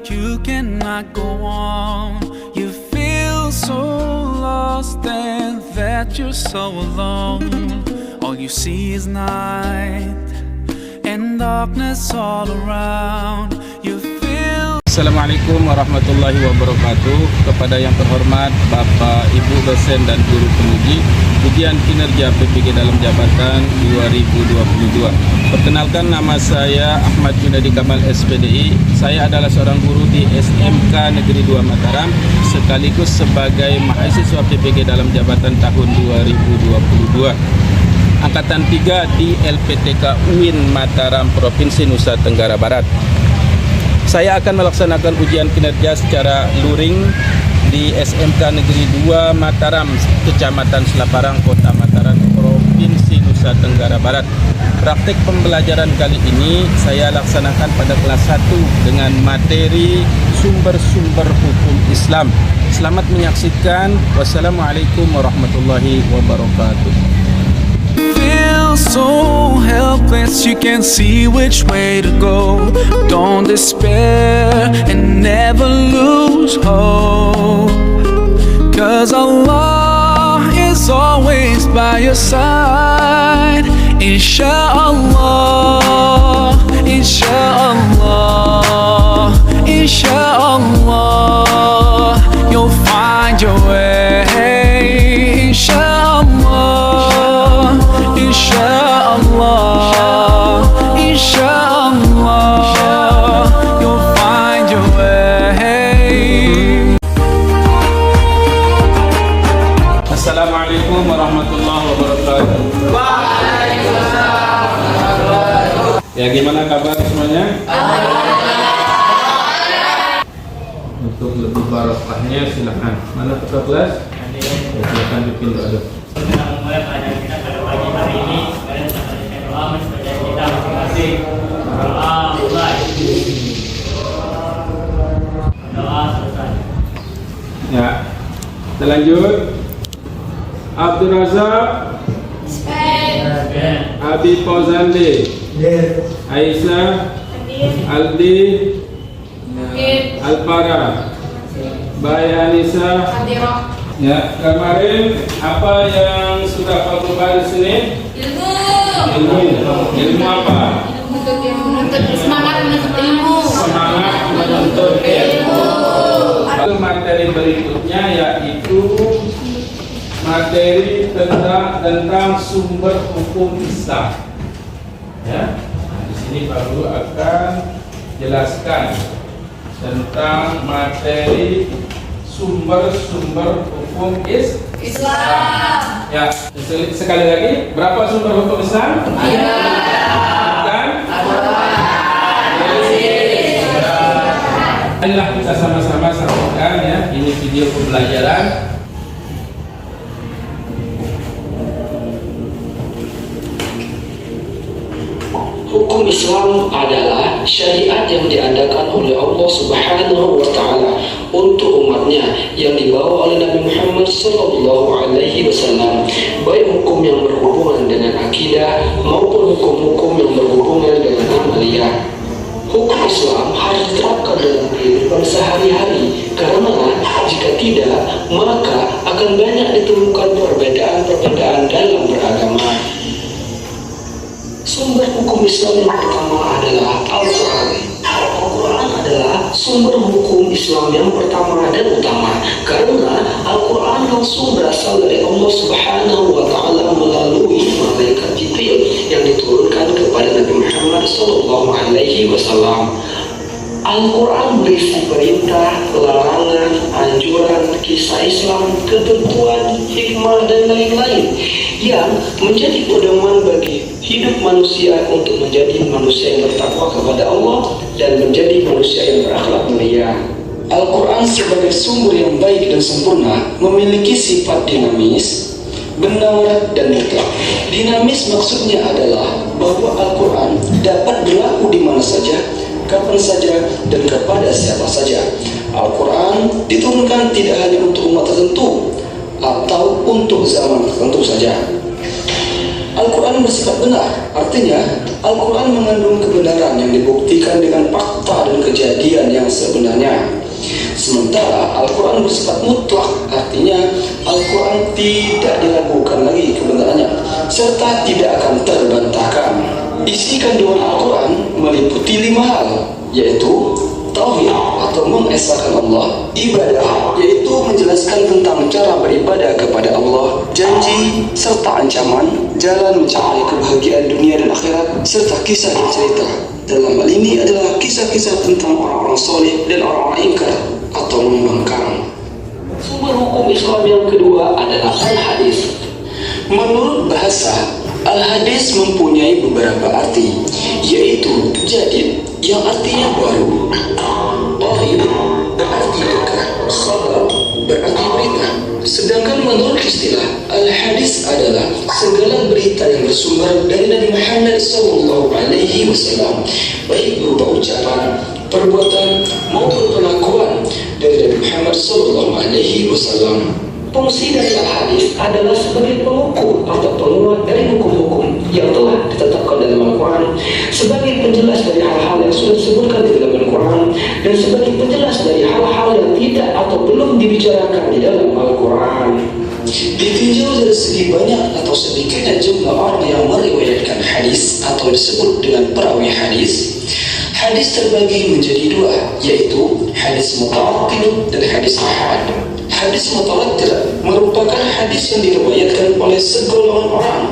you cannot go on. You feel so lost and that you're so alone. All you see is night and darkness all around. You feel. Assalamualaikum warahmatullahi wabarakatuh. Kepada yang terhormat Bapak, Ibu dosen dan guru penguji ujian kinerja PPG dalam jabatan 2022. Perkenalkan, nama saya Ahmad Junadi Kamal SPDI. Saya adalah seorang guru di SMK Negeri 2 Mataram sekaligus sebagai mahasiswa PPG dalam jabatan tahun 2022. Angkatan 3 di LPTK UIN Mataram, Provinsi Nusa Tenggara Barat. Saya akan melaksanakan ujian kinerja secara luring di SMK Negeri 2 Mataram, Kecamatan Selaparang, Kota Mataram, Provinsi Nusa Tenggara Barat. Praktik pembelajaran kali ini saya laksanakan pada kelas 1 dengan materi sumber-sumber hukum Islam. Selamat menyaksikan. Wassalamualaikum warahmatullahi wabarakatuh. Feel so helpless, you can't see which way to go. Don't despair and never lose hope, 'cause Allah is always by your side. Insyaallah, insyaallah, insyaallah, you'll find your way. Insyaallah, insyaallah, insyaallah, you'll find your way. Assalamualaikum warahmatullahi wabarakatuh. Ya, gimana kabar semuanya? Untuk lebih barokahnya silakan. Mana ketua kelas? Silakan dipindah ada. Kita memulai pelajaran kita pada pagi hari ini. Kalian bisa menyelesaikan doa menjadi kita masing-masing. Doa mulai. Doa selesai. Ya, kita lanjut. Abdul Razak, Abi Fauzandi, Aisyah, Aldi, Alpara, Baya Anissa. Ya, kemarin apa yang sudah kamu bahas di sini? Ilmu apa? Semangat menuntut ilmu. Semangat menuntut ilmu. Lalu materi berikutnya yaitu materi tentang sumber hukum Islam. Ya, di sini Pak Guru akan jelaskan tentang materi sumber-sumber hukum Islam. Ya, sekali lagi, berapa sumber hukum Islam? Kan? Marilah kita sama-sama saksikan ya, ini video pembelajaran. Hukum Islam adalah syariat yang diadakan oleh Allah Subhanahu wa Ta'ala untuk umatnya yang dibawa oleh Nabi Muhammad SAW, baik hukum yang berhubungan dengan akidah maupun hukum-hukum yang berhubungan dengan amaliyah. Hukum Islam harus diterapkan dalam kehidupan sehari-hari, karena jika tidak, maka akan banyak ditemukan perbedaan-perbedaan dalam beragama. Sumber hukum Islam yang pertama adalah Al-Quran. Al-Quran adalah sumber hukum Islam yang pertama dan utama, karena Al-Quran langsung berasal dari Allah Subhanahu wa Ta'ala melalui malaikat Jibril yang diturunkan kepada Nabi Muhammad SAW. Al-Quran berisi perintah, larangan, anjuran, kisah Islam, ketentuan, hikmah, dan lain-lain yang menjadi pedoman bagi hidup manusia untuk menjadi manusia yang bertakwa kepada Allah dan menjadi manusia yang berakhlak mulia. Al-Quran sebagai sumber yang baik dan sempurna memiliki sifat dinamis, benar, dan mutlak. Dinamis maksudnya adalah bahwa Al-Quran dapat berlaku di mana saja, kapan saja, dan kepada siapa saja. Al-Quran diturunkan tidak hanya untuk umat tertentu atau untuk zaman tertentu saja. Al-Quran bersifat benar, artinya Al-Quran mengandung kebenaran yang dibuktikan dengan fakta dan kejadian yang sebenarnya. Sementara Al-Quran bersifat mutlak, artinya Al-Quran tidak diragukan lagi kebenarannya, serta tidak akan terbantahkan. Isi kandungan Al-Quran meliputi 5 hal, yaitu tauhid atau mengesahkan Allah, ibadah yaitu menjelaskan tentang cara beribadah kepada Allah, janji serta ancaman, jalan mencapai kebahagiaan dunia dan akhirat, serta kisah dan cerita. Dalam hal ini adalah kisah-kisah tentang orang-orang soleh dan orang-orang ingkar atau membangkang. Sumber hukum Islam yang kedua adalah al-hadis. Menurut bahasa, al-hadis mempunyai beberapa arti, yaitu jadid yang artinya baru, qarib berarti dekat, khabar berarti berita. Sedangkan menurut istilah, al-hadis adalah segala berita yang bersumber dari Nabi Muhammad SAW, baik berupa ucapan, perbuatan maupun pengakuan dari Nabi Muhammad SAW. Fungsi dari al-hadis adalah sebagai pengukur atau penguat dari hukum-hukum yang telah ditetapkan dalam Al-Quran, sebagai penjelas dari hal-hal yang sudah disebutkan di dalam Al-Quran, dan sebagai penjelas dari hal-hal yang tidak atau belum dibicarakan di dalam Al-Quran. Ditinjau dari segi banyak atau sedikitnya jumlah orang yang meriwayatkan hadis atau disebut dengan perawi hadis, hadis terbagi menjadi 2, yaitu hadis mutawatir dan hadis ahad. Hadis mutawatir merupakan hadis yang diriwayatkan oleh segolongan orang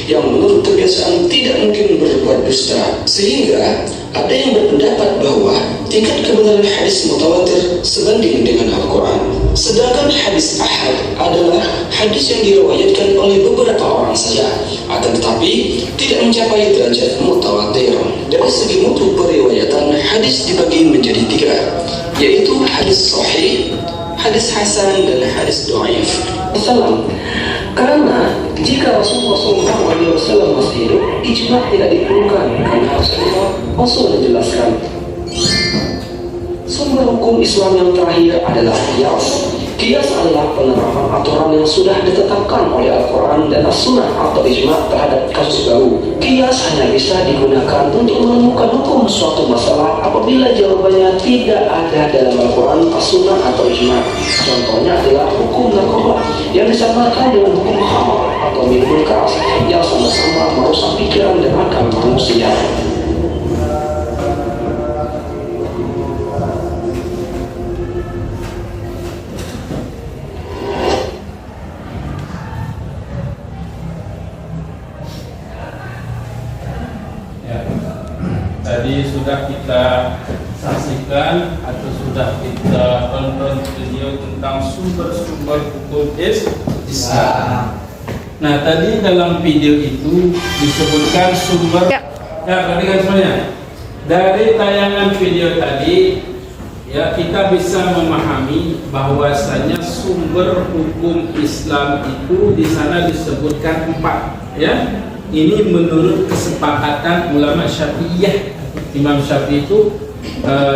yang menurut kebiasaan tidak mungkin berbuat dusta, sehingga ada yang berpendapat bahwa tingkat kebenaran hadis mutawatir sebanding dengan Al-Quran. Sedangkan hadis ahad adalah hadis yang diriwayatkan oleh beberapa orang saja, akan tetapi tidak mencapai derajat mutawatir. Dari segi mutu periwayatan, hadis dibagi menjadi 3, yaitu hadis sahih, hadis hasan, dan hadis dhaif. Karena jika Rasulullah SAW masih hidup, ijma tidak diperlukan karena Rasul menjelaskan. Sumber hukum Islam yang terakhir adalah qiyas. Qiyas adalah penerapan aturan yang sudah ditetapkan oleh Al-Quran dan As-Sunnah atau ijma terhadap kasus baru. Qiyas hanya bisa digunakan untuk menemukan hukum suatu masalah apabila jawabannya tidak ada dalam Al-Quran, As-Sunnah atau ijma. Contohnya adalah hukum narkoba yang disamakan dengan hukum khamar atau minuman keras yang sama-sama merusak pikiran dan akal manusia. Tadi sudah kita saksikan atau sudah kita tonton video tentang sumber-sumber hukum Islam. Nah, tadi dalam video itu disebutkan sumber. Ya, perhatikan semuanya. Dari tayangan video tadi, ya, kita bisa memahami bahwasanya sumber hukum Islam itu di sana disebutkan 4, ya. Ini menurut kesepakatan ulama Syafi'iyah. Imam Syafi'i itu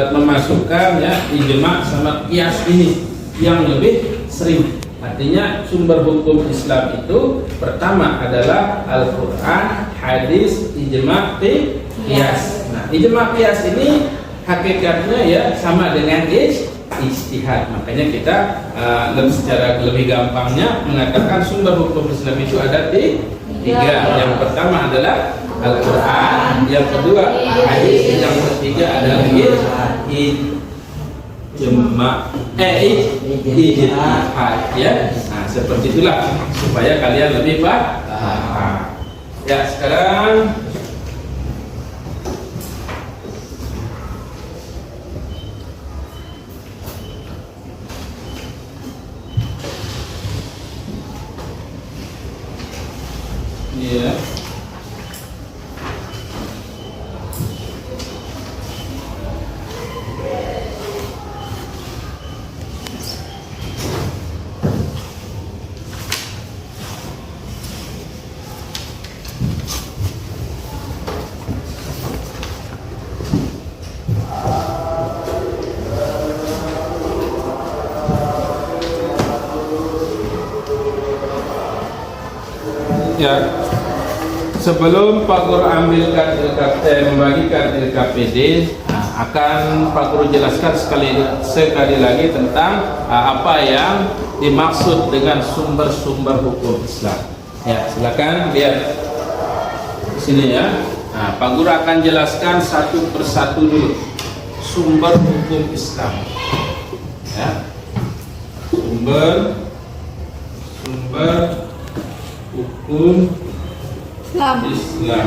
memasukkan, ya, ijma sama qiyas ini yang lebih sering. Artinya sumber hukum Islam itu pertama adalah Al-Quran, hadis, ijma, qiyas. Nah, ijma qiyas ini hakikatnya, ya, sama dengan ijtihad. Makanya kita secara lebih gampangnya mengatakan sumber hukum Islam itu ada 3. Yang pertama adalah Al-Quran, yang kedua hadis, yang ketiga adalah ijtihad, ya. Nah, seperti itulah supaya kalian lebih paham. Ya, sekarang ya. Ya, sebelum Pak Guru ambilkan membagikan LKPD, akan Pak Guru jelaskan sekali lagi tentang apa yang dimaksud dengan sumber-sumber hukum Islam. Ya, silakan lihat di sini ya. Nah, Pak Guru akan jelaskan satu persatu dulu sumber hukum Islam. Ya. Sumber hukum Islam.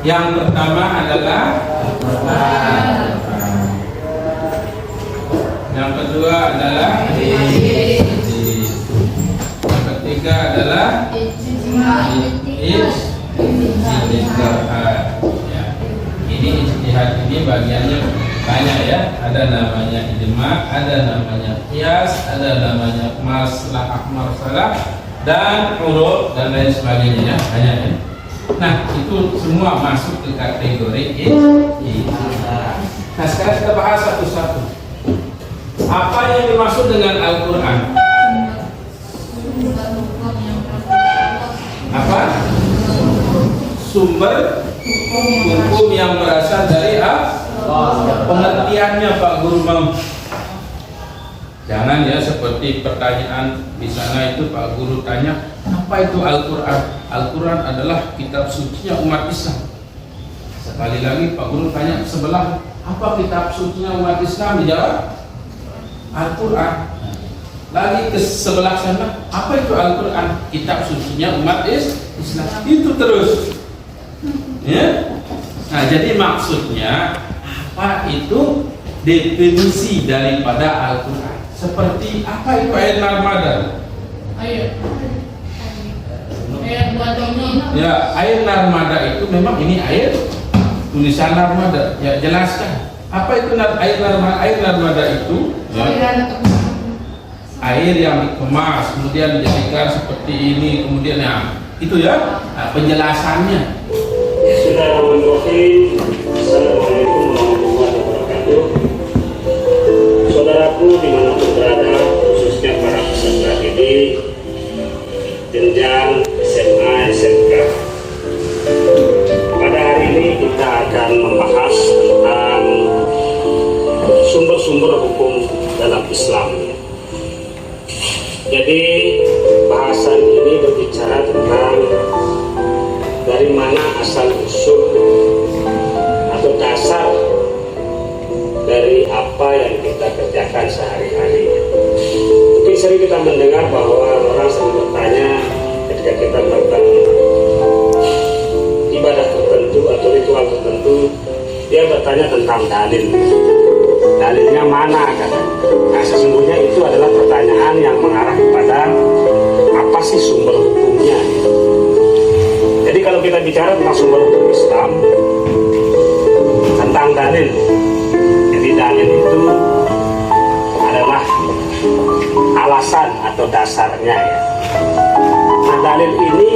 Yang pertama adalah Al-Quran. Yang kedua adalah hadis. Yang ketiga adalah ijtihad. Ya. Ini ijtihad ini bagiannya banyak ya. Ada namanya ijma, ada namanya qiyas, ada namanya maslahah marsalah dan urut dan lain sebagainya, banyak ya. Nah, itu semua masuk ke kategori ijtihad. Nah, sekarang kita bahas satu-satu. Apa yang dimaksud dengan Al-Quran? Apa? Sumber hukum yang berasal dari Allah. Pengertiannya Pak Guru mau. Jangan ya seperti pertanyaan di sana itu Pak Guru tanya, apa itu Al-Quran? Al-Quran adalah kitab sucinya umat Islam. Sekali lagi Pak Guru tanya sebelah, apa kitab sucinya umat Islam? Dijawab Al-Quran. Lagi ke sebelah sana, apa itu Al-Quran? Kitab sucinya umat Islam. Itu terus. Ya. Nah, jadi maksudnya apa itu definisi daripada Al-Quran? Seperti apa itu ayat Narmada? Ayat buat Ya, ayat Narmada itu memang ini ayat tulisan Narmada. Ya, jelaskan. Apa itu ayat Narmada? Ayat Narmada itu ya, air yang dikemas kemudian dijadikan seperti ini, kemudian ya, itu ya penjelasannya. Bismillahirrahmanirrahim. Assalamualaikum warahmatullahi wabarakatuh. Saudaraku dimanapun berada, khususnya para peserta didik jenjang SMA SMK. Pada hari ini kita akan membahas tentang sumber-sumber hukum dalam Islam. Jadi bahasan ini berbicara tentang dari mana asal usul atau dasar dari apa yang kita kerjakan sehari-hari. Mungkin sering kita mendengar bahwa orang sering bertanya ketika kita melakukan ibadah tertentu atau ritual tertentu, dia bertanya tentang dalil. Dalilnya mana kan? Nah, sesungguhnya itu adalah pertanyaan yang mengarah kepada apa sih sumber hukumnya. Jadi kalau kita bicara tentang sumber hukum Islam, tentang dalil, jadi dalil itu adalah alasan atau dasarnya ya. Nah, dalil ini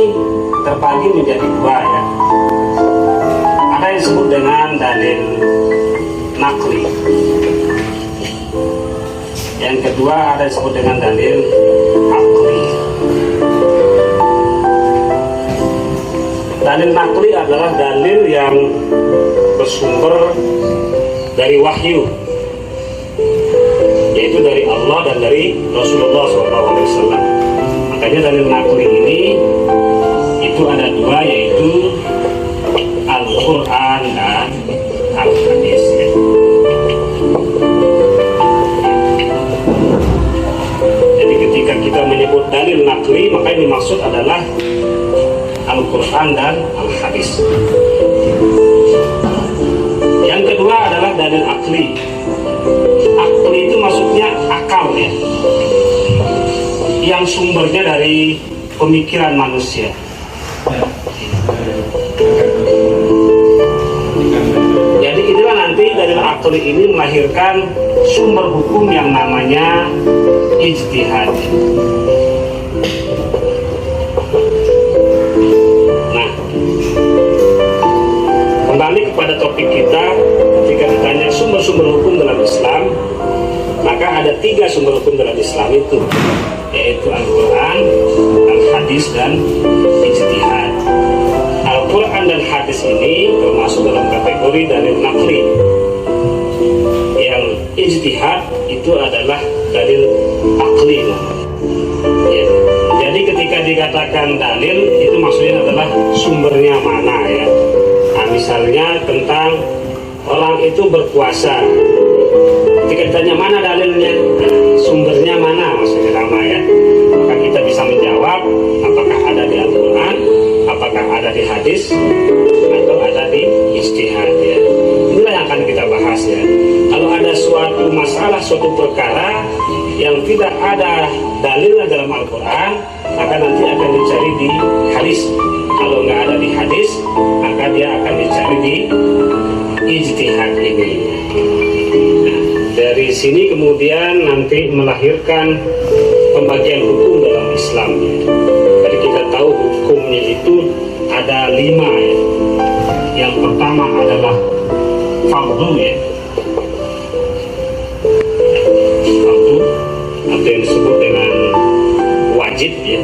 terbagi menjadi dua ya. Ada yang disebut dengan dalil nakli. Yang kedua ada yang disebut dengan dalil akli. Dalil nakli adalah dalil yang bersumber dari wahyu, yaitu dari Allah dan dari Rasulullah SAW. Makanya dalil nakli ini itu ada dua, yaitu Al-Quran dan Al-Hadis. Jadi ketika kita menyebut dalil nakli, maka yang dimaksud adalah Al-Quran dan Al-Hadis. Yang kedua adalah dalil akli. Akli itu maksudnya akal ya, yang sumbernya dari pemikiran manusia. Jadi inilah nanti dalil akli ini melahirkan sumber hukum yang namanya ijtihad. Nah, kembali kepada topik kita, ketika ditanya sumber-sumber hukum dalam Islam, maka ada 3 sumber hukum dalam Islam itu, yaitu Al-Quran, Al-Hadis, dan ijtihad. Al-Quran dan hadis ini termasuk dalam kategori dalil naqli. Yang ijtihad itu adalah dalil akli. Ya. Jadi ketika dikatakan dalil itu maksudnya adalah sumbernya mana ya. Nah, misalnya tentang orang itu berpuasa. Ketika ditanya mana dalilnya, sumbernya mana maksudnya nama ya. Maka kita bisa menjawab apakah ada di Al-Quran, apakah ada di hadis, atau ada di ijtihad ya. Inilah yang akan kita bahas ya. Kalau ada suatu masalah, suatu perkara yang tidak ada dalilnya dalam Al-Quran, maka nanti akan dicari di hadis. Kalau nggak ada di hadis, maka dia akan dicari di ijtihad ini. Nah, dari sini kemudian nanti melahirkan pembagian hukum dalam Islam. Jadi kita tahu hukumnya itu ada 5 ya. Yang pertama adalah fardu ya. Fardu atau yang disebut dengan wajib ya.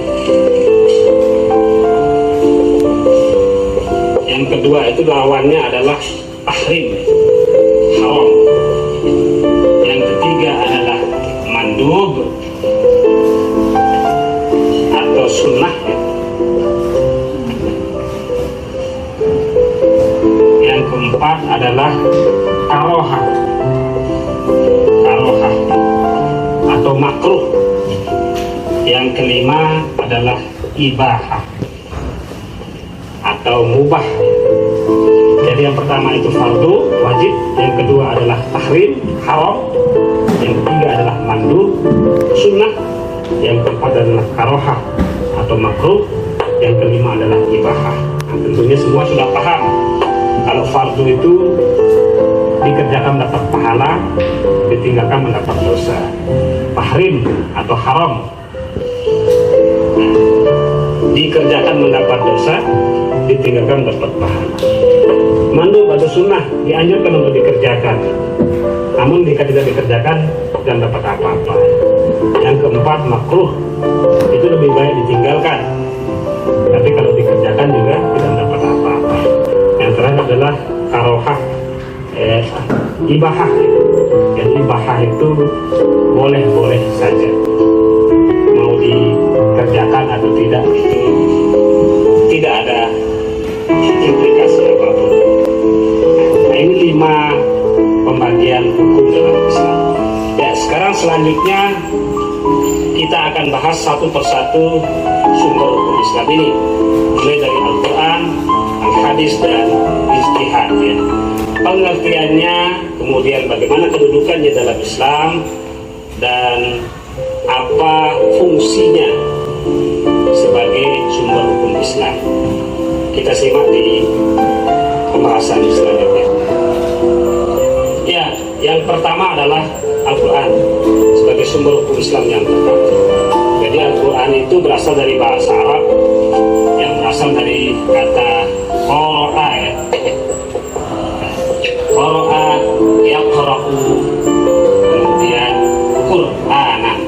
Yang kedua itu lawannya adalah tahrim, haram. Yang ketiga adalah mandub atau sunnah ya. Yang keempat adalah karohah atau makruh. Yang kelima adalah ibahah atau mubah. Jadi yang pertama itu fardu, wajib. Yang kedua adalah tahrim, haram. Yang ketiga adalah mandub, sunnah. Yang keempat adalah karohah atau makruh. Yang kelima adalah ibahah. Nah, tentunya semua sudah paham. Kalau fardu itu dikerjakan mendapat pahala, ditinggalkan mendapat dosa. Tahrim atau haram, nah, dikerjakan mendapat dosa, ditinggalkan mendapat pahala. Mandub atau sunnah dianjurkan untuk dikerjakan, namun jika tidak dikerjakan dan dapat apa-apa. Yang keempat makruh, itu lebih baik ditinggalkan, tapi kalau dikerjakan juga tidak dapat apa-apa. Yang terakhir adalah karohah, ibahah. Jadi ibahah itu boleh-boleh saja, mau dikerjakan atau tidak itu tidak ada implikasi apapun. Nah, ini 5 pembagian hukum dalam Islam. Ya, sekarang selanjutnya kita akan bahas satu persatu sumber hukum Islam ini, mulai dari Al-Quran, Al-Hadis dan ijtihad ya. Pengertiannya, kemudian bagaimana kedudukannya dalam Islam dan apa fungsinya sebagai sumber hukum Islam. Kita simak di pembahasan selanjutnya. Ya, yang pertama adalah Al-Quran sebagai sumber hukum Islam yang pertama. Jadi Al-Quran itu berasal dari bahasa Arab yang berasal dari kata qara'a ya. Qara'a yaqra'u, kemudian Qur'anan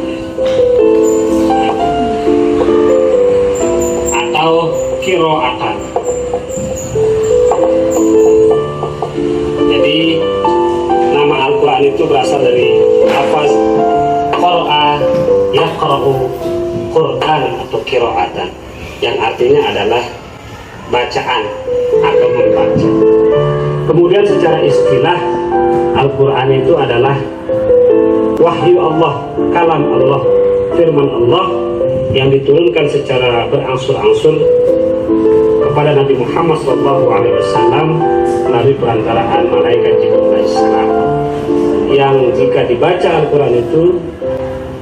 atau qira'atan. Jadi nama Al-Quran itu berasal dari lafaz qara'a yaqra'u Qur'anan atau qira'atan, yang artinya adalah bacaan atau membaca. Kemudian secara istilah Al-Quran itu adalah wahyu Allah, kalam Allah, firman Allah yang diturunkan secara berangsur-angsur kepada Nabi Muhammad SAW melalui perantaraan malaikat Jibril alaihissalam, yang jika dibaca Al-Quran itu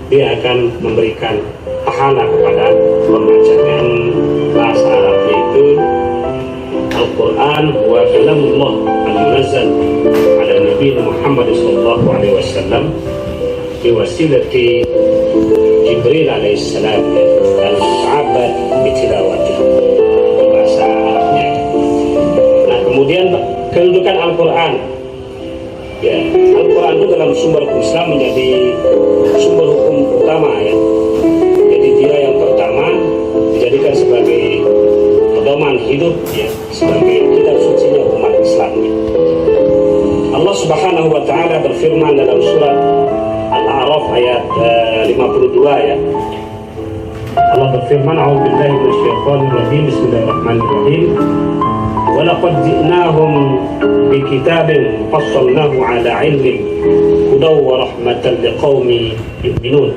dia akan memberikan pahala kepada pembaca. Dan bahasa Arabnya itu Al-Quran wa kalamullah al-munazzal ala Nabi Muhammad SAW biwasilati Jibril alaihissalam al-mu'abbad bitilawati, bahasa Arabnya. Nah, kemudian kedudukan Al-Quran ya, Al-Quran itu dalam sumber hukum Islam menjadi sumber hukum utama ya. Jadi dia yang pertama dijadikan sebagai pedoman hidup ya, sebagai 52 ya. Allah berfirman, A'udzubillahi minasyaitonir rajim. Bismillahirrahmanirrahim. Wa laqad ji'nahum bi kitabin fassalnahu 'ala 'ilmin hudaw wa rahmatan liqaumin yu'minun.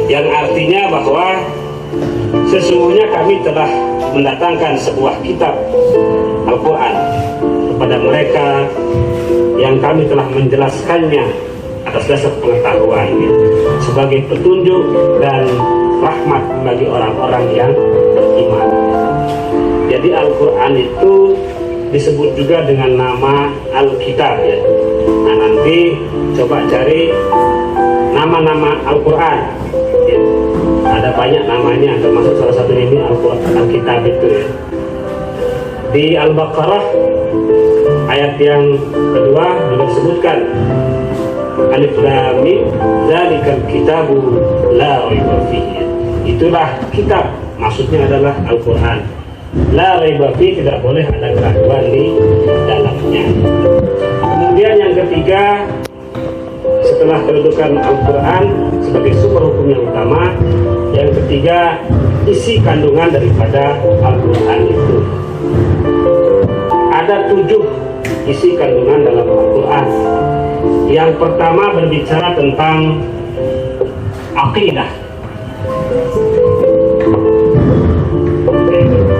Yang artinya bahwa sesungguhnya kami telah mendatangkan sebuah kitab Al-Quran kepada mereka yang kami telah menjelaskannya atas dasar pengetahuan ya, sebagai petunjuk dan rahmat bagi orang-orang yang beriman. Jadi Al-Quran itu disebut juga dengan nama Al-Kitab ya. Nah, nanti coba cari nama-nama Al-Quran ya. Ada banyak namanya, termasuk salah satu ini Al-Quran, Al-Kitab itu ya. Di Al-Baqarah ayat yang kedua juga disebutkan Alif Lam Mim dzalikal kitabu la raiba fihi. Itulah kitab, maksudnya adalah Al-Quran. La raiba fihi, tidak boleh ada keraguan di dalamnya. Kemudian yang ketiga, setelah kedudukan Al-Quran sebagai sumber hukum yang utama, yang ketiga isi kandungan daripada Al-Quran itu. Ada 7 isi kandungan dalam Al-Quran. Yang pertama berbicara tentang akidah.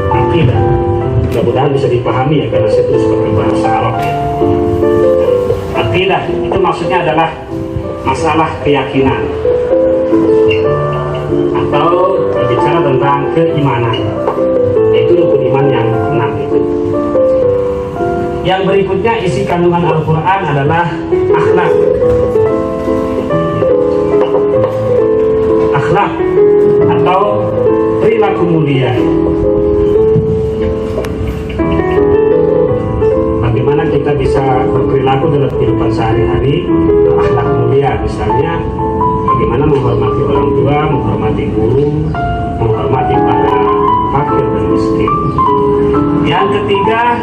Akidah, mudah-mudahan bisa dipahami ya, karena saya terus pakai bahasa Arab ya. Akidah itu maksudnya adalah masalah keyakinan atau berbicara tentang keimanan, yaitu rukun iman yang 6 itu. Yang berikutnya isi kandungan Al-Quran adalah akhlak. Akhlak atau perilaku mulia. Bagaimana kita bisa berperilaku dalam kehidupan sehari-hari, akhlak mulia, misalnya bagaimana menghormati orang tua, menghormati guru, menghormati para fakir dan miskin. Yang ketiga,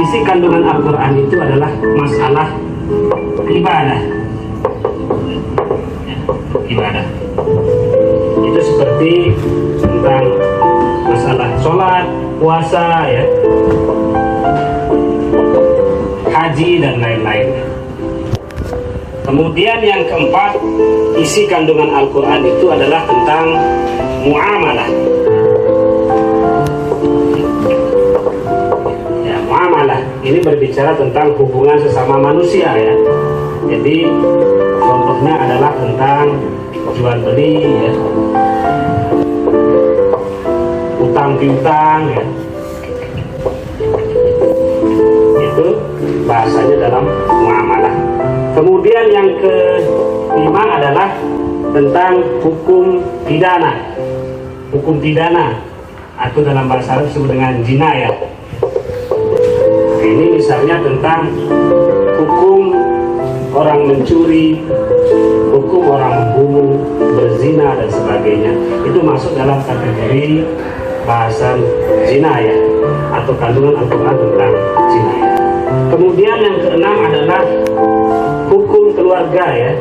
isi kandungan Al-Quran itu adalah masalah ibadah. Ibadah itu seperti tentang masalah sholat, puasa ya, haji dan lain-lain. Kemudian yang keempat, isi kandungan Al-Quran itu adalah tentang muamalah. Ya, muamalah ini berbicara tentang hubungan sesama manusia ya. Jadi contohnya adalah tentang jual beli ya, utang piutang ya. Itu bahasanya dalam muamalah. Kemudian yang kelima adalah tentang hukum pidana. Hukum pidana atau dalam bahasa Arab disebut dengan jinayah. Ini misalnya tentang hukum orang mencuri, hukum orang membunuh, berzina dan sebagainya. Itu masuk dalam kategori bahasan jinayah atau kandungan Al-Quran tentang jinayah. Kemudian yang keenam adalah hukum keluarga ya,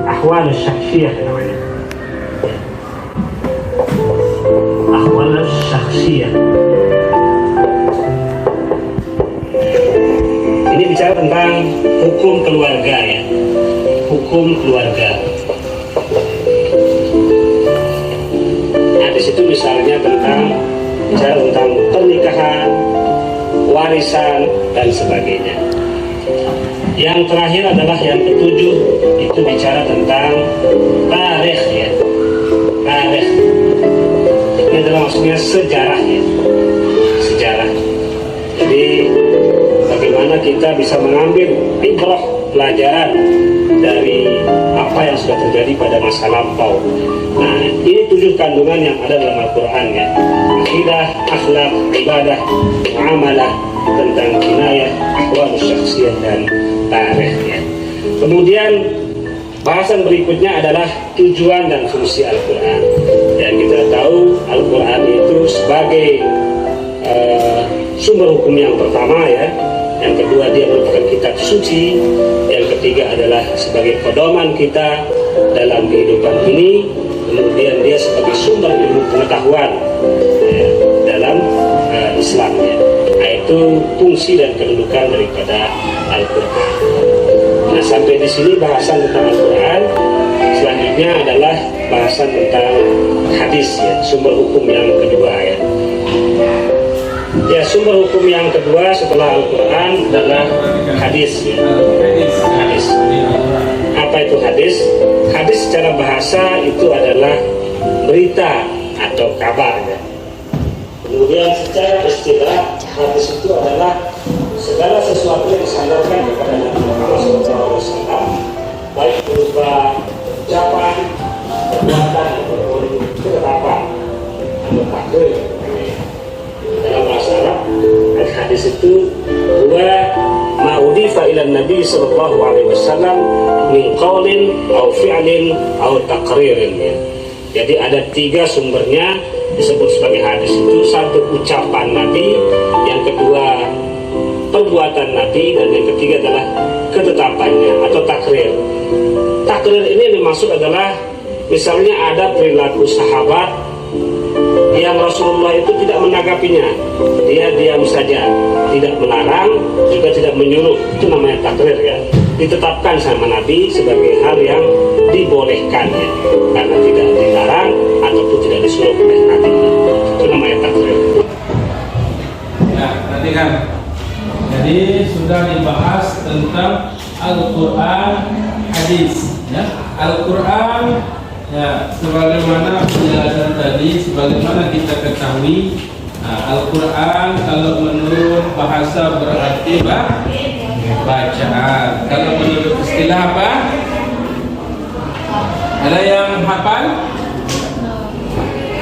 ahwal syakhsiyah namanya. Ahwal syakhsiyah. Ini bicara tentang hukum keluarga ya, hukum keluarga. Nah, di situ misalnya bicara tentang pernikahan, warisan dan sebagainya. Yang terakhir adalah yang ketujuh, itu bicara tentang tarikh ya. Tarikh ini adalah maksudnya sejarah ya, sejarah. Jadi bagaimana kita bisa mengambil ibrah, pelajaran dari apa yang sudah terjadi pada masa lampau. Nah, ini 7 kandungan yang ada dalam Al-Quran ya. Akidah, akhlak, ibadah, muamalah, tentang jinayah, ahwal syakhsiyah dan tarikh ya. Kemudian bahasan berikutnya adalah tujuan dan fungsi Al-Quran. Dan kita tahu Al-Quran itu sebagai sumber hukum yang pertama ya. Yang kedua, dia merupakan kitab suci. Yang ketiga adalah sebagai pedoman kita dalam dalam kehidupan ini, kemudian dia sebagai sumber ilmu pengetahuan dalam Islam ya. Nah, itu fungsi dan kedudukan daripada Al-Quran. Nah, sampai di sini bahasan tentang Al-Quran. Selanjutnya adalah bahasan tentang hadis ya, sumber hukum yang kedua ya. Ya, sumber hukum yang kedua setelah Al-Quran adalah hadis ya. Hadis. Apa itu hadis? Hadis secara bahasa itu adalah berita atau kabar ya. Kemudian secara istilah hadis itu adalah segala sesuatu yang disandarkan kepada Nabi Muhammad SAW, baik berupa ucapan, perbuatan, ataupun ketetapan atau takdir. Dalam bahasa Arab, hadis itu huwa ma udifa ila Nabi sallallahu alaihi wasallam min qaulin aw fi'lin aw taqririn. Jadi ada 3 sumbernya disebut sebagai hadis itu. Satu, ucapan Nabi, yang kedua perbuatan Nabi, dan yang ketiga adalah ketetapannya atau takrir. Takrir ini yang dimaksud adalah misalnya ada perilaku sahabat yang Rasulullah itu tidak menanggapinya, dia diam saja, tidak melarang juga tidak menyuruh, itu namanya takrir ya. Ditetapkan sama Nabi sebagai hal yang dibolehkan ya, karena tidak dilarang ataupun tidak disuruh oleh Nabi, itu namanya takrir. Ya, tadi kan, jadi sudah dibahas tentang Al-Quran, hadis ya. Al-Quran ya, sebagaimana penjelasan tadi, sebagaimana kita ketahui, Al-Quran kalau menurut bahasa berarti bacaan. Kalau menurut istilah apa? Ada yang hafal?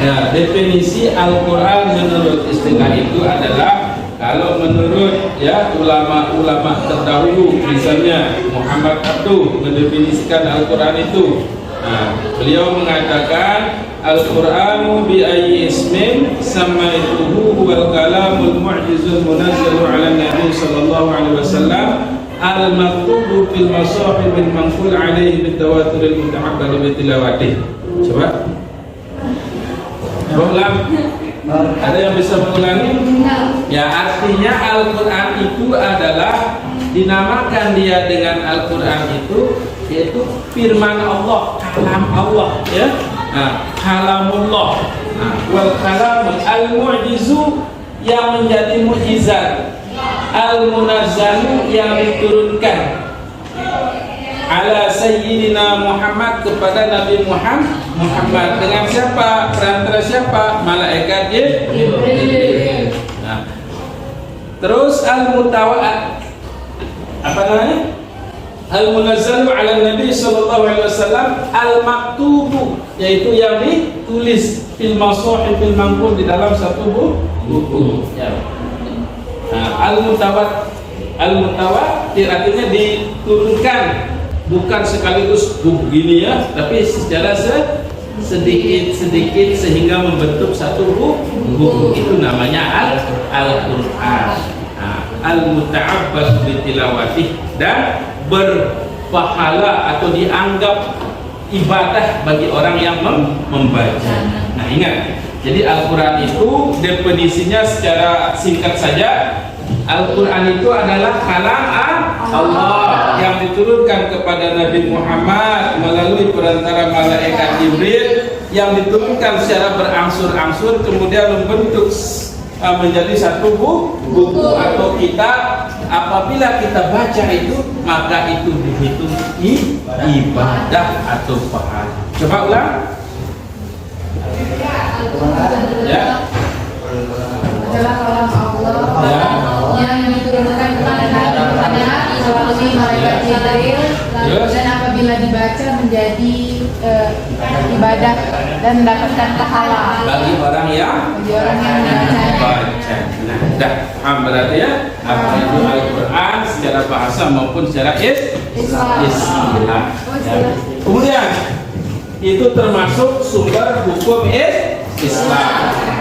Ya, definisi Al-Quran menurut istilah itu adalah, kalau menurut ya ulama-ulama terdahulu, misalnya Muhammad Abduh mendefinisikan Al-Quran itu. Nah, beliau mengatakan Al-Qur'anu bi ayyi ismin samaituhu huwal kalamul mu'jizul munazzalu 'ala Nabi sallallahu alaihi wasallam al-maktubu fil masahif bil manqul 'alaihi bit tawaturil muta'abbad bi tilawatih. Coba. Ulang. Ada yang bisa mengulangi? Ya, artinya Al-Qur'an itu adalah, dinamakan dia dengan Al-Qur'an itu yaitu firman Allah, kalam Allah ya. Kalamullah. Wal kalamul al-mu'jizu, yang menjadi mukjizat, al-munazzalu, yang diturunkan, ala sayyidina Muhammad, kepada Nabi Muhammad. Dengan siapa? Perantara siapa? Malaikat Jibril. Nah, terus al-mutawa'at, apa namanya? Al-munazzalu ala Nabi sallallahu alaihi wasallam al-maktubu, yaitu yang ditulis fil masahif bil manqul, di dalam satu buku ya. Nah, al-mutawatir artinya diturunkan, bukan sekaligus begini ya, tapi secara sedikit-sedikit sehingga membentuk satu buku. Itu namanya Al-Qur'an. Al-muta'abbad bitilawatih, dan berpahala atau dianggap ibadah bagi orang yang membaca. Nah, ingat, jadi Al-Quran itu definisinya secara singkat saja, Al-Quran itu adalah kalam Allah yang diturunkan kepada Nabi Muhammad melalui perantara malaikat Jibril, yang diturunkan secara berangsur-angsur, kemudian membentuk menjadi satu buku atau kitab. Apabila kita baca itu, maka itu dihitung ibadah atau pahala. Coba ulang. Ya. Adalah kalam Allah yang diturunkan kepada melalui malaikat Jibril, dan apabila dibaca menjadi ibadah dan mendapatkan pahala bagi orang yang membaca. Nah, dah paham berarti ya apa itu Al-Quran secara bahasa maupun secara istilah. Kemudian itu termasuk sumber hukum Islam.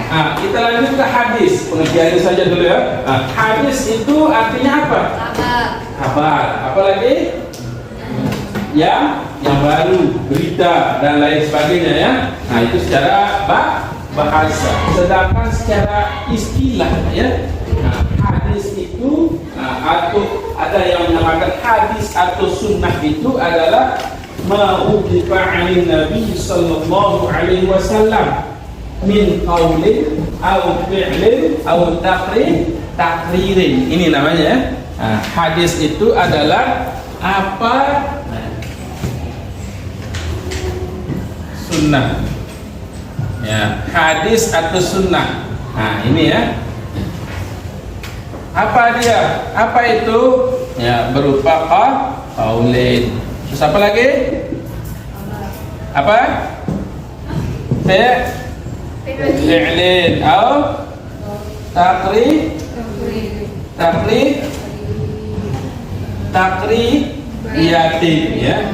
Nah, kita lanjut ke hadis. Pengertiannya saja dulu ya. Nah, hadis itu artinya apa? Kabar. Apa lagi? Yang yang baru, berita dan lain sebagainya ya. Nah itu secara bahasa. Sedangkan secara istilah ya, nah, hadis itu atau ada yang menamakan hadis atau sunnah itu adalah ma'udhifa 'anil Nabi sallallahu alaihi wasallam min qaulin aw fi'lin aw takririn. Ini namanya ya. Nah, hadis itu adalah apa? Sunnah. Ya, hadis atau sunnah. Nah, ini ya. Apa dia? Apa itu? Ya, berupa qaulin. Terus apa lagi? Apa? Fi'lin atau takriyatin ya.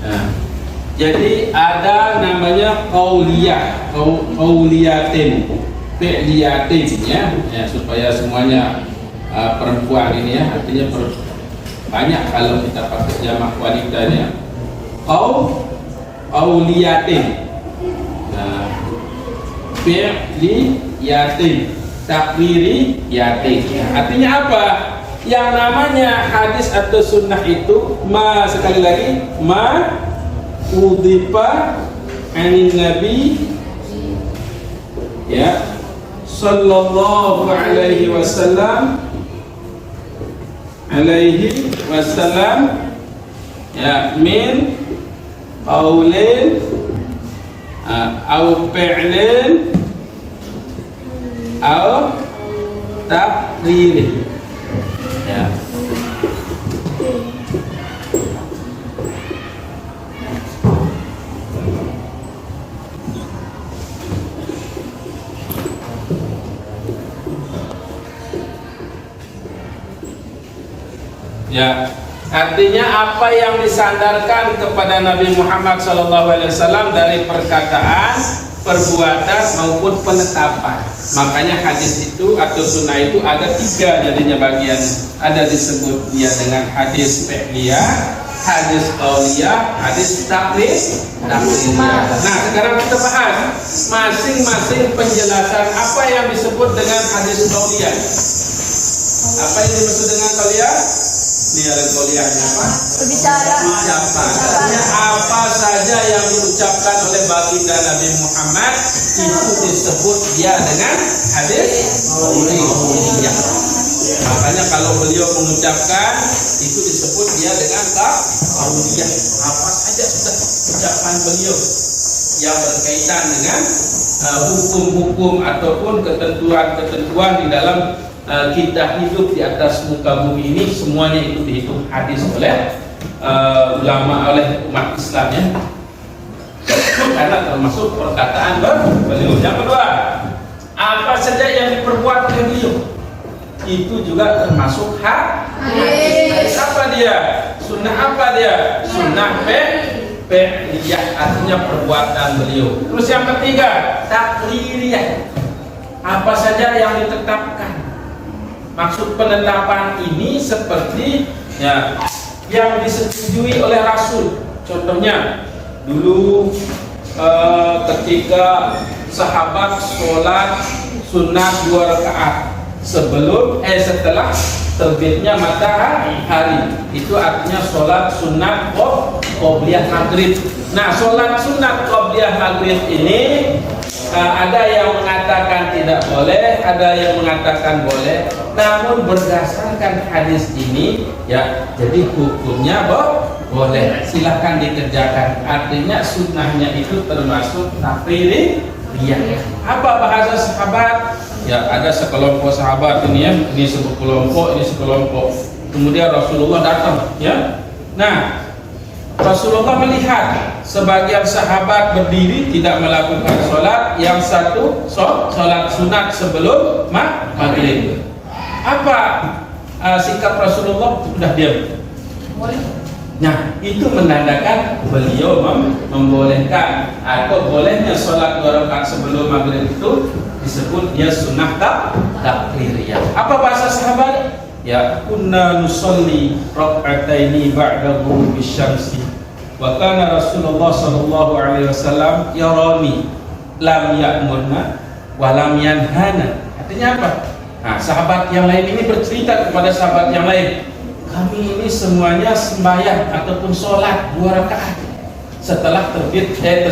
Nah, jadi ada namanya qauliyatin, fi'liyatin ya. Ya, supaya semuanya perempuan ini ya, artinya banyak kalau kita pakai jamak wanitanya. Qauliyatin. Nah, fi'liyatin, takririyatin. Artinya apa? Yang namanya hadis atau sunnah itu sekali lagi udhifa 'anil Nabi ya sallallahu alaihi wasallam ya min qaulin au fi'lin au takririn ya. Ya, artinya apa yang disandarkan kepada Nabi Muhammad SAW dari perkataan, perbuatan maupun penetapan. Makanya hadis itu atau sunnah itu ada 3 jadinya bagian. Ada disebut dia dengan hadis fi'liyah, hadis qauliyah, hadis takririyah. Nah, sekarang kita bahas masing-masing penjelasan apa yang disebut dengan hadis qauliyah. Apa yang dimaksud dengan qauliyah? Ini ada qauliyahnya apa? Berbicara. Ucapan. Artinya apa saja yang diucapkan oleh baginda Nabi Muhammad itu disebut dia dengan hadis qauliyah. Makanya kalau beliau mengucapkan itu disebut dia dengan qauliyah. Apa saja sudah ucapan beliau yang berkaitan dengan hukum-hukum ataupun ketentuan-ketentuan di dalam kita hidup di atas muka bumi ini, semuanya itu dihitung hadis oleh ulama, oleh umat Islam ya. Karena termasuk perkataan beliau. Yang kedua, apa saja yang diperbuat oleh beliau itu juga termasuk hadis. Apa dia? Sunnah apa dia? Sunnah fi'liyah, artinya perbuatan beliau. Terus yang ketiga, takririyah. Apa saja yang ditetapkan. Maksud penetapan ini seperti ya yang disetujui oleh Rasul. Contohnya dulu ketika sahabat sholat sunat 2 rakaat setelah terbitnya matahari, itu artinya sholat sunat qobliyah maghrib. Nah, sholat sunat qobliyah maghrib ini ada yang mengatakan tidak boleh, ada yang mengatakan boleh. Namun berdasarkan hadis ini ya, jadi hukumnya boleh, silahkan dikerjakan. Artinya sunnahnya itu termasuk takririyah. Apa bahasa sahabat? Ya, ada sekelompok sahabat ini ya, ini sekelompok, ini sekelompok. Kemudian Rasulullah datang ya. Nah, Rasulullah melihat sebagian sahabat berdiri tidak melakukan sholat, yang satu sholat sunat sebelum maghrib. Apa sikap Rasulullah? Sudah diam. Nah, itu menandakan beliau membolehkan atau bolehnya sholat 2 rakaat sebelum maghrib itu disebut dia sunnah takririyah. Apa bahasa sahabat? ya kunna nusalli rak'ataini ba'da ghurubi syamsi wa kana Rasulullah sallallahu alaihi wasallam yarani lam ya'murna wa lam yanhana. Artinya apa? Nah, sahabat yang lain ini bercerita kepada sahabat yang lain, kami ini semuanya sembahyang ataupun sholat 2 rakaat setelah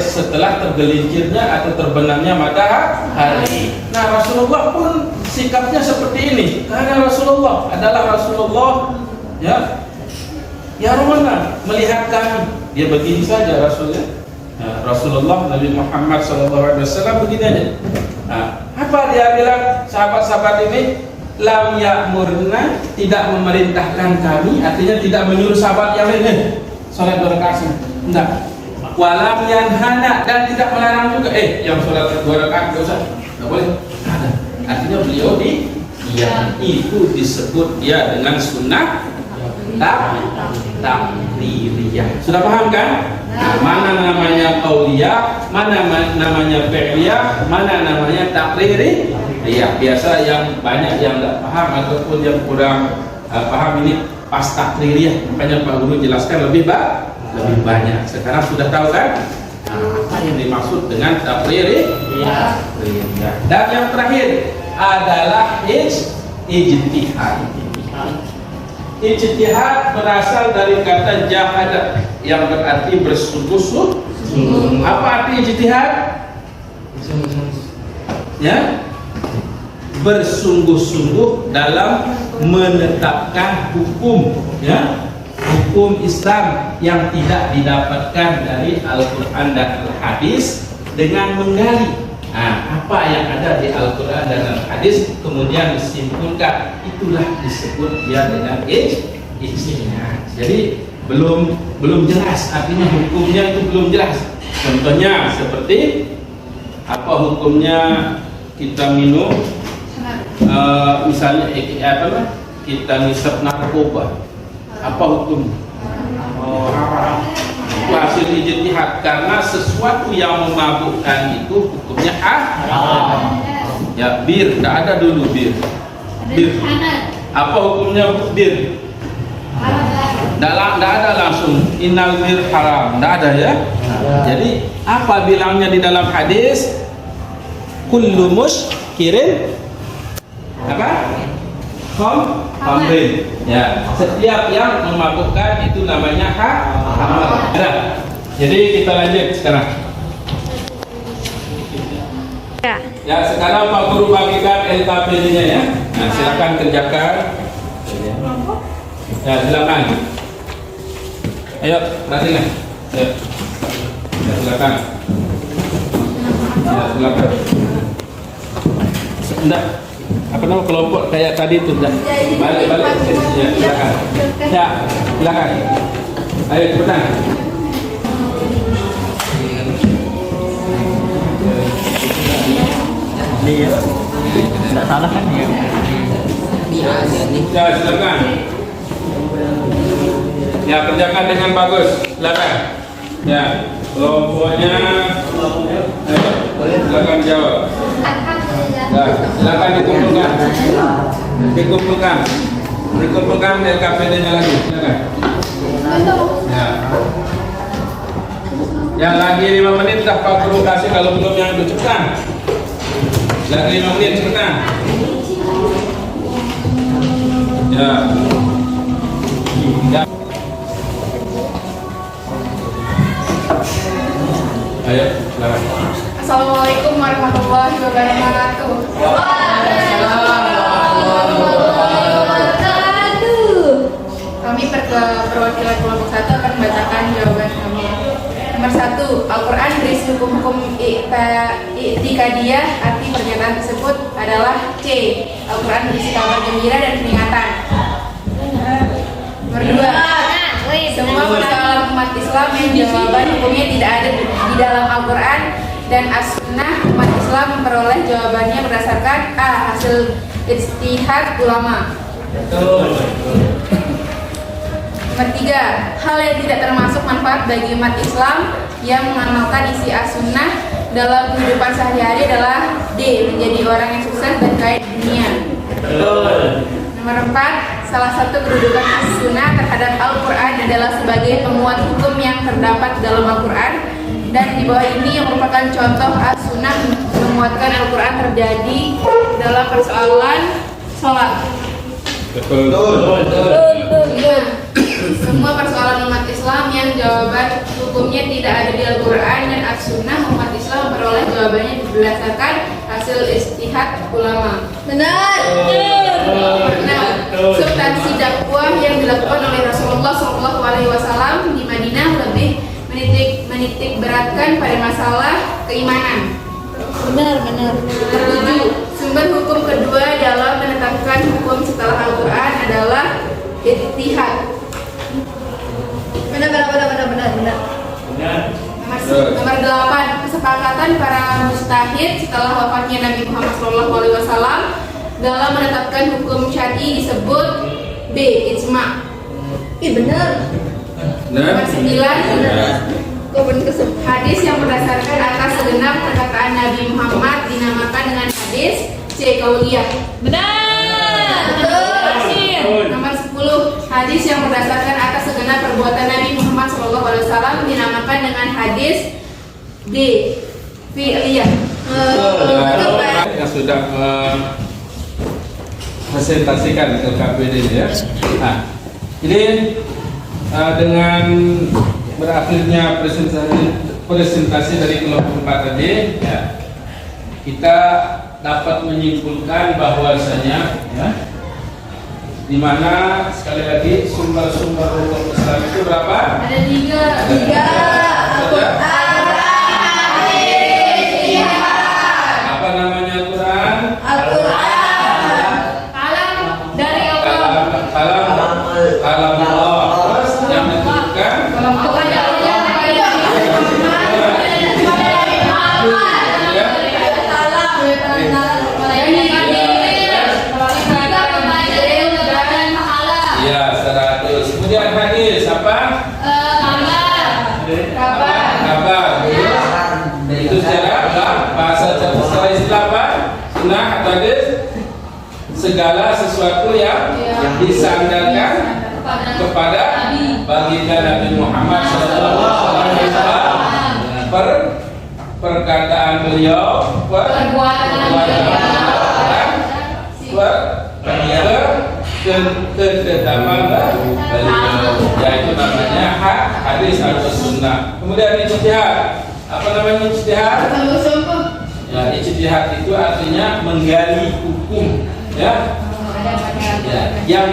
setelah tergelincirnya atau terbenamnya matahari. Nah, Rasulullah pun sikapnya seperti ini karena Rasulullah adalah Rasulullah ya Romana melihat kami, dia begini saja Rasulnya. Nah, Rasulullah Nabi Muhammad SAW begini aja. Nah, apa dia bilang sahabat-sahabat ini? Lam ya'murna, tidak memerintahkan kami, artinya tidak menyuruh sahabat yang lain sholat 2 rakaat. Enggak. Walam yanhana, dan tidak melarang juga yang sholat 2 rakaat enggak usah. Enggak boleh. Ada. Artinya beliau yang itu disebut dia dengan sunnah takririah. Sudah paham kan? Nah, mana namanya qauliyah, mana namanya fi'liyah, mana namanya takririah. Biasa yang banyak yang tidak paham ataupun yang kurang paham ini pas takririah. Makanya Pak Guru jelaskan lebih banyak. Sekarang sudah tahu kan? Apa yang dimaksud dengan takririah? Dan yang terakhir adalah ijtihad. Ijtihad berasal dari kata jahada yang berarti bersungguh-sungguh. Apa arti ijtihad? Ya, bersungguh-sungguh dalam menetapkan hukum, ya, hukum Islam yang tidak didapatkan dari Al-Quran dan Al-Hadis dengan menggali apa yang ada di Al-Quran dan Al-Hadis kemudian disimpulkan, itulah disebut dia dengan ijtihad. Jadi belum jelas, artinya hukumnya itu belum jelas. Contohnya seperti apa hukumnya kita minum misalnya kita ngisap narkoba, apa hukumnya? Haram. Itu hasil ijtihad karena sesuatu yang memabukkan itu hukumnya haram. Ya, bir, tidak ada dulu bir. Apa hukumnya bir? Tidak ada langsung innal bir haram, tidak ada ya. Jadi apa bilangnya di dalam hadis? Kullu muskirin apa? Khamrin. Ya, setiap yang memabukkan itu namanya haram. Jadi kita lanjut sekarang. Ya, sekarang Pak Guru bagikan LKPD-nya ya. Nah, silakan kerjakan. Ya, silakan. Ayo, perhatikan. Ya, silakan. Ya, silakan. Enggak. Apa nama kelompok kayak tadi itu dah. Balik ke sini ya, silakan. Ya, silakan. Ayo cepetan. Dia tidak salah kan ya? Ya, silakan. Ya, kerjakan dengan bagus. Silakan. Ya, kelompoknya. Silakan jawab. Ya, silakan dikumpulkan LKPD-nya lagi. Silakan. Ya. Ya, lagi 5 menit dah Pak Guru kasih, kalau belum yang itu cepetan. Lagi 5 menit cepetan. Ya. Ayo, silakan. Assalamualaikum warahmatullahi wabarakatuh. Kami perwakilan kelompok 1 akan membacakan jawaban kami. Nomor 1, Al-Quran berisi hukum-hukum i'tikadiyah. Arti pernyataan tersebut adalah C. Al-Quran berisi kabar gembira dan peringatan. Nomor 2, semua persoalan umat Islam yang jawaban hukumnya tidak ada di dalam Al-Quran dan As-Sunnah, umat Islam memperoleh jawabannya berdasarkan A. Hasil ijtihad ulama. Betul. Nomor 3, hal yang tidak termasuk manfaat bagi umat Islam yang mengamalkan isi As-Sunnah dalam kehidupan sehari-hari adalah D. Menjadi orang yang sukses dan kaya di dunia. Betul. Nomor 4, salah satu kedudukan As-Sunnah terhadap Al-Quran adalah sebagai penguat hukum yang terdapat dalam Al-Quran. Dan di bawah ini yang merupakan contoh As-Sunnah menguatkan Al-Quran terjadi dalam persoalan sholat. Betul. Semua persoalan umat Islam yang jawaban hukumnya tidak ada di Al-Quran dan As-Sunnah, umat Islam memperoleh jawabannya berdasarkan hasil istihad ulama. Benar. Substansi dakwah yang dilakukan oleh Rasulullah SAW di Madinah lebih menitik beratkan pada masalah keimanan. Benar. 7. Sumber hukum kedua dalam menetapkan hukum setelah Al-Quran adalah ijtihad. Benar. Nomor 8, kesepakatan para mujtahid setelah wafatnya Nabi Muhammad SAW dalam menetapkan hukum syar'i disebut B. Ijma'. Benar. Nomor 9, hadis yang berdasarkan atas segenap perkataan Nabi Muhammad dinamakan dengan hadis C. Qauliyah. Benar. Nomor 10, hadis yang berdasarkan atas segenap perbuatan Nabi Muhammad SAW dinamakan dengan hadis D. Fi'liyah. Yang sudah presentasikan LKPD ya. Nah, ini dengan berakhirnya presentasi dari kelompok 4 tadi, ya, kita dapat menyimpulkan bahwasanya, ya, di mana sekali lagi sumber-sumber hukum Islam itu berapa? Ada 3. Apa namanya Quran? Kalam Allah. Terus yang menunjukkan ya 100. Kemudian hadis apa? Kabar. Itu secara bahasa secara Islam apa? Sunnah atau hadis? Segala sesuatu yang disandarkan kepada baginda Nabi Muhammad SAW, perkataan beliau, perbuatan ketetapan beliau, yaitu namanya hadis atau sunnah. Kemudian ijtihad. Apa namanya ijtihad? Ya, ijtihad itu artinya menggali hukum, ya, yang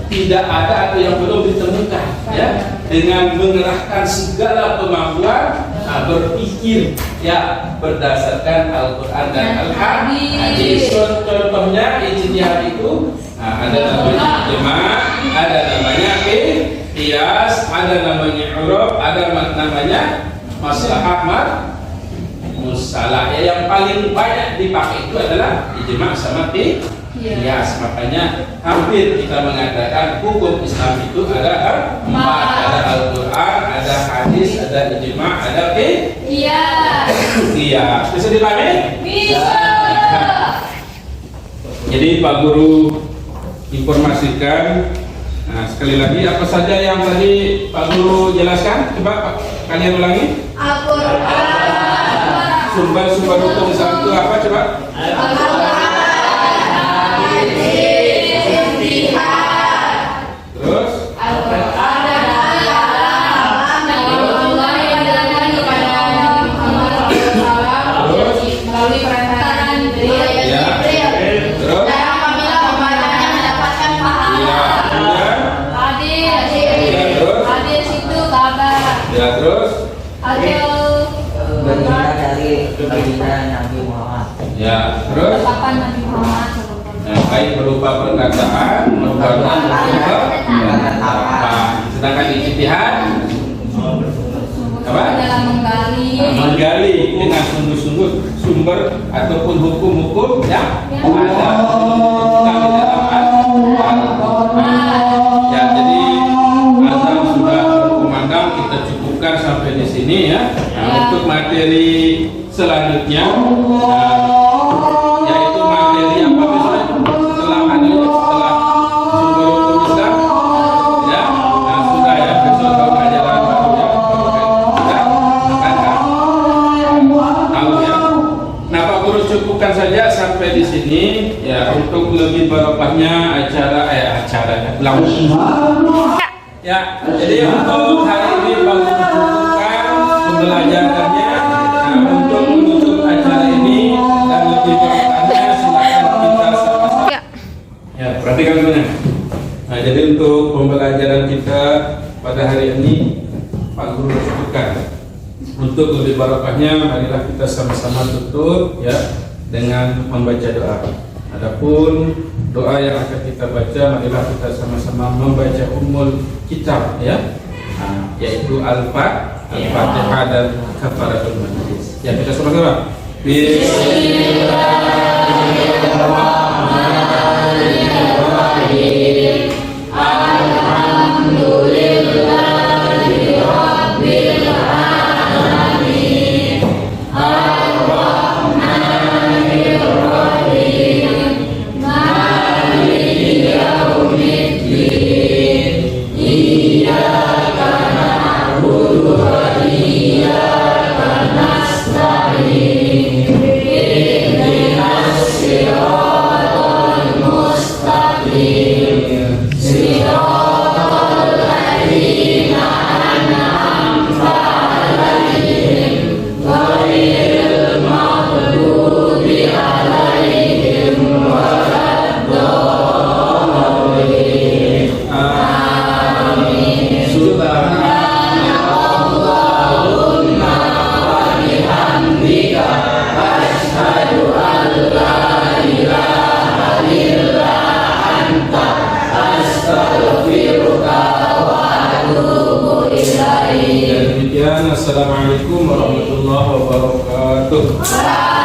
tidak ada atau yang belum ditemukan, ya, dengan mengerahkan segala kemampuan berpikir, ya, berdasarkan Al-Quran dan Al-Hadis. Contohnya ijtihad itu ada namanya ijma', ada namanya qiyas, ada namanya uruf, ada namanya maslahah musalah. Yang paling banyak dipakai itu adalah ijma' sama qiyas. Makanya hampir kita mengatakan hukum Islam itu ada 4, ada Al-Quran, ada hadis, ada ijma', ada qiyas. Bisa dipahami? Bisa. Jadi Pak Guru informasikan. Nah, sekali lagi apa saja yang tadi Pak Guru jelaskan? Coba kalian ulangi. Al-Quran. Sumber hukum Islam itu apa? Coba. Terus? Ya, terus? Berita dari baginda Nabi Muhammad. Ya, terus? Nah, baik berupa perkataan, berupa sedangkan ijtihad apa? Menggali dengan sungguh-sungguh sumber ataupun hukum-hukum yang ada di dalam Al-Quran. Ya, jadi azan sudah berkumandang, kita cukupkan sampai di sini ya. Nah, untuk materi selanjutnya, yaitu materi apa misalnya setelah di sini ya untuk lebih barokahnya acara ulang. Ya, jadi untuk hari ini baru cukupkan pembelajarannya. Nah, untuk menutup acara ini dan lebih barokahnya silakan kita sama-sama. Ya, perhatikan semuanya. Nah, jadi untuk pembelajaran kita pada hari ini Pak Guru cukupkan. Untuk lebih barokahnya, marilah kita sama-sama tutup ya dengan membaca doa. Adapun doa yang akan kita baca, marilah kita sama-sama membaca Ummul Kitab ya, yaitu Al-Fatihah dan Kafaratul Majlis. Ya, kita sama-sama. Bismillahirrahmanirrahim. Assalamualaikum warahmatullahi wabarakatuh.